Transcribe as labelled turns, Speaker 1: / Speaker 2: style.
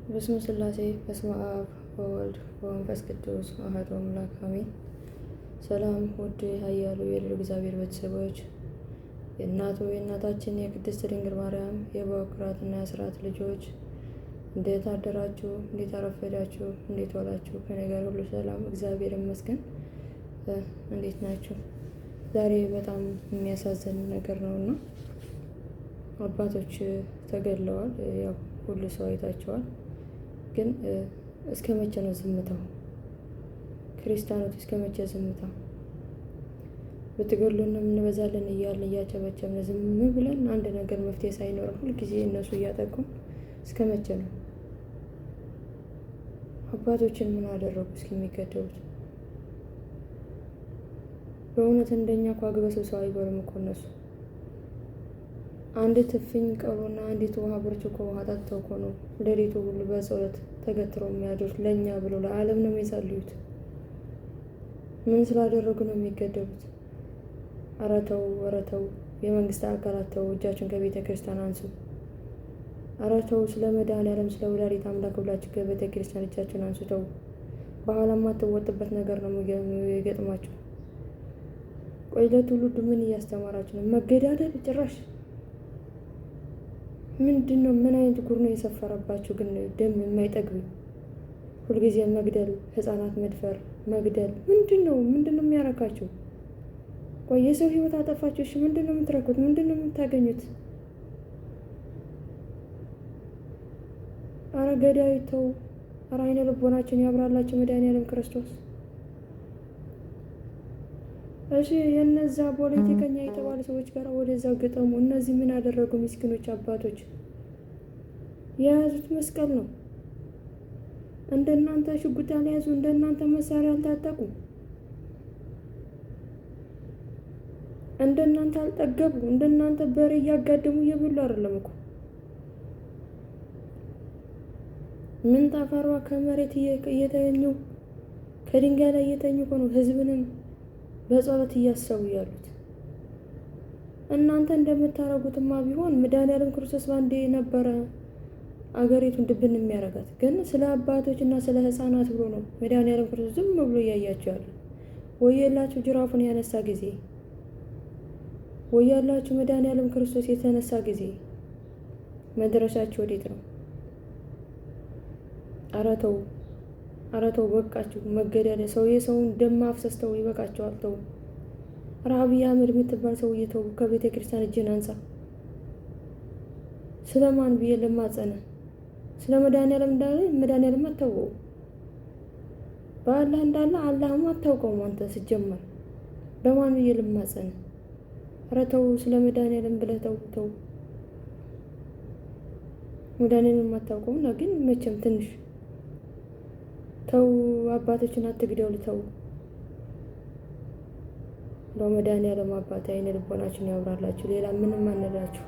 Speaker 1: በስመ ሥላሴ በስመ አብ ወወልድ ወመንፈስ ቅዱስ አሐዱ አምላክ አሜን። ሰላም ውድ ኃያሉ የልዑል እግዚአብሔር ቤተሰቦች፣ የእናታችን የቅድስት ድንግል ማርያም የበኩራትና የአስራት ልጆች እንዴት አደራችሁ? እንዴት አረፈዳችሁ? እንዴት ዋላችሁ? ከእኔ ጋር ሁሉ ሰላም እግዚአብሔር ይመስገን። እንዴት ናችሁ? ዛሬ በጣም የሚያሳዝን ነገር ነውና አባቶች ተገድለዋል። ያው ሁሉ ሰው አይታቸዋል። ግን እስከ መቼ ነው ዝምታው? ክርስቲያኖች እስከ መቼ ዝምታ? ብትገድሉን እንበዛለን እያልን እያጨበጨብን ዝም ብለን አንድ ነገር መፍትሄ ሳይኖረን ሁልጊዜ እነሱ እያጠቁን እስከ መቼ ነው? አባቶችን ምን አደረጉ እስኪ የሚገደሉት? በእውነት እንደኛ እኮ አግበሰው ሰው አይበሉም እኮ እነሱ። አንዲት እፍኝ ቀሩና አንዲት ውሃ ብርጭቆ ውሃ ጠጥተው እኮ ነው ሌሊቱ ሁሉ በጸሎት ተገትረው የሚያድሩት። ለእኛ ብለው ለዓለም ነው የሚጸልዩት። ምን ስላደረጉ ነው የሚገደሉት? ኧረ ተው፣ ኧረ ተው፣ የመንግስት አካላት ተው፣ እጃችሁን ከቤተ ክርስቲያን አንሱ። ኧረ ተው፣ ስለ መድኃኔዓለም ስለ ወላዲተ አምላክ ብላችሁ ከቤተ ክርስቲያን እጃችሁን አንሱ። ተው፣ በኋላ የማትወጥበት ነገር ነው የሚገጥማችሁ። ቆይ ለትውልዱ ምን እያስተማራችሁ ነው? መገዳደል ጭራሽ ምንድን ነው? ምን አይነት ጉር ነው የሰፈረባችሁ? ግን ደም የማይጠግብ ሁልጊዜ መግደል፣ ህፃናት መድፈር፣ መግደል ምንድን ነው የሚያረካችሁ? ቆይ የሰው ህይወት አጠፋችሁ። እሺ ምንድን ነው የምትረኩት? ምንድን ነው የምታገኙት? አረ ገዳይ ተው። አረ አይነ ልቦናችን ያብራላችሁ መድኃኔዓለም ክርስቶስ። እሺ የነዛ ፖለቲከኛ የተባሉ ሰዎች ጋር ወደዛው ግጠሙ። እነዚህ ምን አደረጉ? ምስኪኖች አባቶች የያዙት መስቀል ነው። እንደናንተ ሽጉጥ አልያዙ፣ እንደናንተ መሳሪያ አልታጠቁ፣ እንደናንተ አልጠገቡ፣ እንደናንተ በሬ እያጋደሙ እየበሉ አይደለም እኮ። ምን ታፈሯ ከመሬት እየተኙ ከድንጋይ ላይ እየተኙ እኮ ነው ህዝብንም በጸሎት እያሰቡ ያሉት። እናንተ እንደምታረጉትማ ቢሆን መድኃኔዓለም ክርስቶስ ባንዴ ነበረ አገሪቱን ድብን የሚያረጋት። ግን ስለ አባቶች እና ስለ ህፃናት ብሎ ነው መድኃኔዓለም ክርስቶስ ዝም ብሎ እያያቸው ያለ። ወየላችሁ ጅራፉን ያነሳ ጊዜ፣ ወያላችሁ መድኃኔዓለም ክርስቶስ የተነሳ ጊዜ። መድረሻችሁ ወዴት ነው? ኧረ ተው፣ ኧረ ተው፣ በቃችሁ መገደል። ሰው የሰውን ደም ማፍሰስ ተው፣ ይበቃችኋል። ተው። አብይ አህመድ የምትባል ሰውዬ ተው፣ ከቤተ ክርስቲያን እጅን አንሳ። ስለማን ብዬ ልማጸነ? ስለ መድኃኔዓለም እንዳለ መድኃኔዓለም አታውቀው። በአላህ እንዳለ አላህም አታውቀውም አንተ ሲጀመር። በማን ብዬ ልማጸነ? ኧረ ተው፣ ስለ መድኃኔዓለም ብለህ ተው፣ ተው። መድኃኔዓለም አታውቀውና ግን መቼም ትንሽ ተው። አባቶችን አትግደሉ፣ ተው። በመድኃኔዓለም አባት አይነ ልቦናችሁን ያብራላችሁ። ሌላ ምንም አንላችሁ።